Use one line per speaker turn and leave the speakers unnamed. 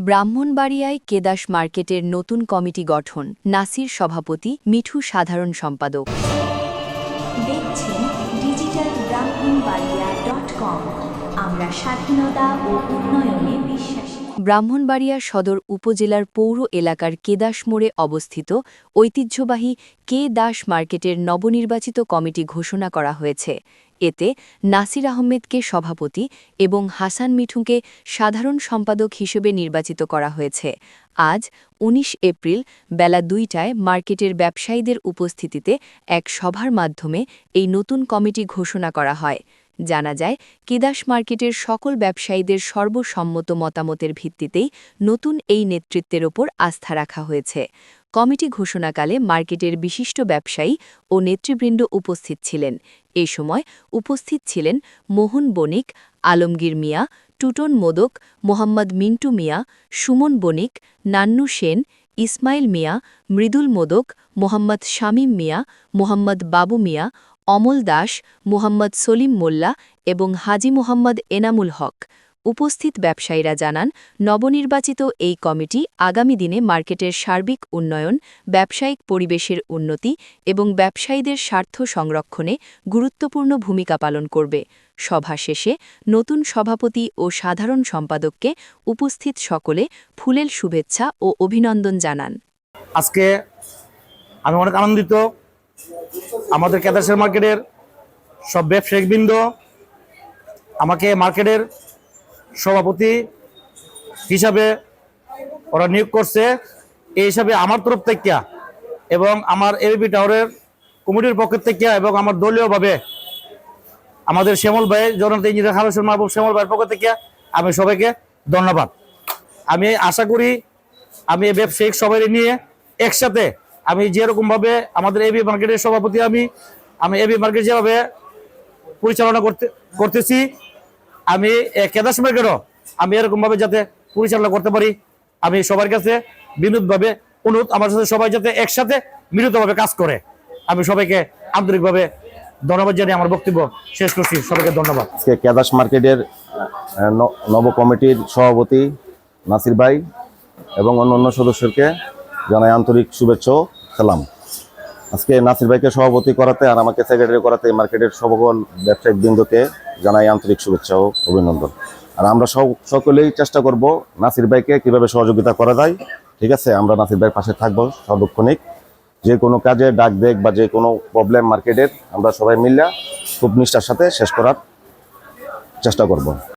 ব্রাহ্মণবাড়িয়ায় কেদাস মার্কেটের নতুন কমিটি গঠন, নাসির সভাপতি, মিঠু সাধারণ সম্পাদক।
দেখছেন digitalbrahmanbaria.com। আমরা স্বাধীনতা ও উন্নয়নে বিশ্বাসী।
ব্রাহ্মণবাড়িয়া সদর উপজেলার পৌর এলাকার কেদাস মোড়ে অবস্থিত ঐতিহ্যবাহী কে দাস মার্কেটের নবনির্বাচিত কমিটি ঘোষণা করা হয়েছে। এতে নাসির আহমেদকে সভাপতি এবং হাসান মিঠুকে সাধারণ সম্পাদক হিসেবে নির্বাচিত করা হয়েছে। আজ ১৯ এপ্রিল বেলা ২টায় মার্কেটের ব্যবসায়ীদের উপস্থিতিতে এক সভার মাধ্যমে এই নতুন কমিটি ঘোষণা করা হয়। জানা যায়, কেদাস মার্কেটের সকল ব্যবসায়ীদের সর্বসম্মত মতামতের ভিত্তিতেই নতুন এই নেতৃত্বের ওপর আস্থা রাখা হয়েছে। কমিটি ঘোষণাকালে মার্কেটের বিশিষ্ট ব্যবসায়ী ও নেতৃবৃন্দ উপস্থিত ছিলেন। এ সময় উপস্থিত ছিলেন মোহন বণিক, আলমগীর মিয়া, টুটন মোদক, মোহাম্মদ মিন্টু মিয়া, সুমন বণিক, নান্নু সেন, ইসমাইল মিয়া, মৃদুল মোদক, মোহাম্মদ শামীম মিয়া, মোহাম্মদ বাবু মিয়া, অমল দাস, মোহাম্মদ সলিম মোল্লা এবং হাজী মোহাম্মদ এনামুল হক। উপস্থিত ব্যবসায়ীরা জানান, নবনির্বাচিত এই কমিটি আগামী দিনে মার্কেটের সার্বিক উন্নয়ন, ব্যবসায়িক পরিবেশের উন্নতি এবং ব্যবসায়ীদের স্বার্থ সংরক্ষণে গুরুত্বপূর্ণ ভূমিকা পালন করবে। সভা শেষে নতুন সভাপতি ও সাধারণ সম্পাদককে উপস্থিত সকলে ফুলেল শুভেচ্ছা ও অভিনন্দন জানান।
আজকে আমি অনেক আনন্দিত। আমাদের কেদাসের মার্কেটের সব ব্যবসায়িকবৃন্দ আমাকে মার্কেটের সভাপতি হিসাবে ওরা নিয়োগ করছে। এই হিসাবে আমার তরফ থেকে এবং আমার এবিপি টাওয়ারের কমিটির পক্ষ থেকে এবং আমার দলীয়ভাবে আমাদের শ্যামল ভাই, জনতা ইঞ্জিনিয়ার খালেদ মাহবুব শ্যামল ভাইয়ের পক্ষ থেকে আমি সবাইকে ধন্যবাদ। আমি আশা করি আমি ব্যবসায়িক সবাই নিয়ে একসাথে আমি যেরকমভাবে আমাদের এবি মার্কেটের সভাপতি আমি এবি মার্কেট যেভাবে পরিচালনা করতেছি, আমি কেদাস মার্কেটও আমি এরকমভাবে যাতে পরিচালনা করতে পারি। আমি সবার কাছে বিনোদভাবে অনুরোধ, আমার সাথে সবাই যাতে একসাথে মিলিতভাবে কাজ করে। আমি সবাইকে আন্তরিকভাবে ধন্যবাদ জানিয়ে আমার বক্তব্য শেষ করছি। সবাইকে ধন্যবাদ।
আজকে কেদাস মার্কেটের নব কমিটির সভাপতি নাসির ভাই এবং অন্যান্য সদস্যকে জানাই আন্তরিক শুভেচ্ছা ও সালাম। আজকে নাসির ভাইকে সভাপতি করাতে আর আমাকে সেক্রেটারি করাতে মার্কেটের সকল ব্যবসায়িক বৃন্দকে জানাই আন্তরিক শুভেচ্ছা ও অভিনন্দন। আর আমরা সকলেই চেষ্টা করব নাসির ভাইকে কীভাবে সহযোগিতা করা যায়। ঠিক আছে, আমরা নাসির ভাইয়ের পাশে থাকবো সার্বক্ষণিক। যে কোনো কাজে ডাক দেখ বা যে কোনো প্রবলেম মার্কেটের আমরা সবাই মিলে খুব নিষ্ঠার সাথে শেষ করার চেষ্টা করব।